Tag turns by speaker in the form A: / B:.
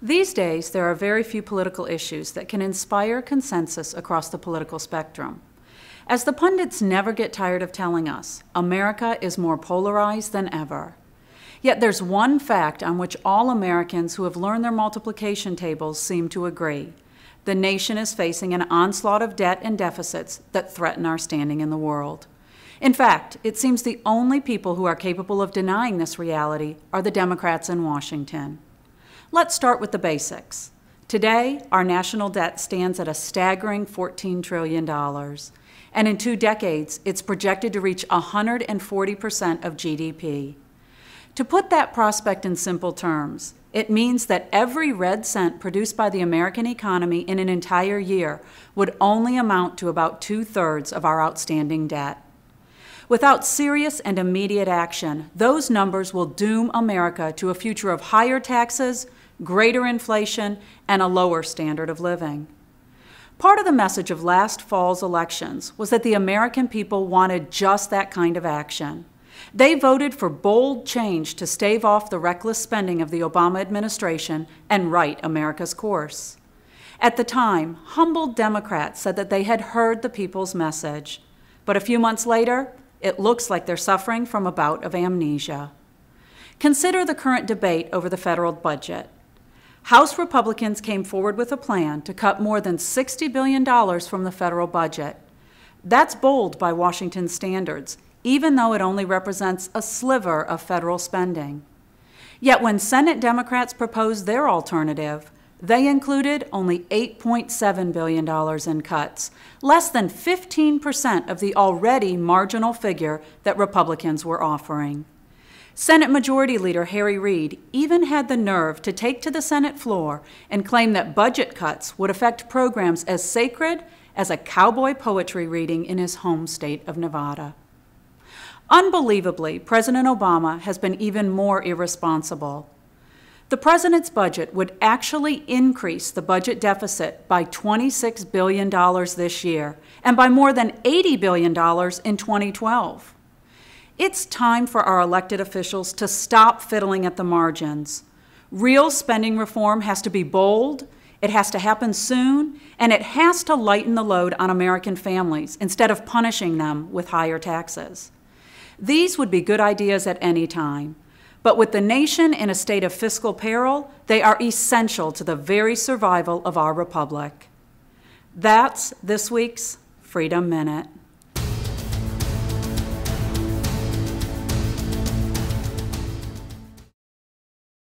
A: These days, there are very few political issues that can inspire consensus across the political spectrum. As the pundits never get tired of telling us, America is more polarized than ever. Yet there's one fact on which all Americans who have learned their multiplication tables seem to agree. The nation is facing an onslaught of debt and deficits that threaten our standing in the world. In fact, it seems the only people who are capable of denying this reality are the Democrats in Washington. Let's start with the basics. Today, our national debt stands at a staggering $14 trillion. And in 2 decades, it's projected to reach 140% of GDP. To put that prospect in simple terms, it means that every red cent produced by the American economy in an entire year would only amount to about 2/3 of our outstanding debt. Without serious and immediate action, those numbers will doom America to a future of higher taxes, greater inflation, and a lower standard of living. Part of the message of last fall's elections was that the American people wanted just that kind of action. They voted for bold change to stave off the reckless spending of the Obama administration and right America's course. At the time, humbled Democrats said that they had heard the people's message. But a few months later, it looks like they're suffering from a bout of amnesia. Consider the current debate over the federal budget. House Republicans came forward with a plan to cut more than $60 billion from the federal budget. That's bold by Washington standards, even though it only represents a sliver of federal spending. Yet when Senate Democrats proposed their alternative, they included only $8.7 billion in cuts, less than 15% of the already marginal figure that Republicans were offering. Senate Majority Leader Harry Reid even had the nerve to take to the Senate floor and claim that budget cuts would affect programs as sacred as a cowboy poetry reading in his home state of Nevada. Unbelievably, President Obama has been even more irresponsible. The president's budget would actually increase the budget deficit by $26 billion this year and by more than $80 billion in 2012. It's time for our elected officials to stop fiddling at the margins. Real spending reform has to be bold, it has to happen soon, and it has to lighten the load on American families instead of punishing them with higher taxes. These would be good ideas at any time, but with the nation in a state of fiscal peril, they are essential to the very survival of our republic. That's this week's Freedom Minute.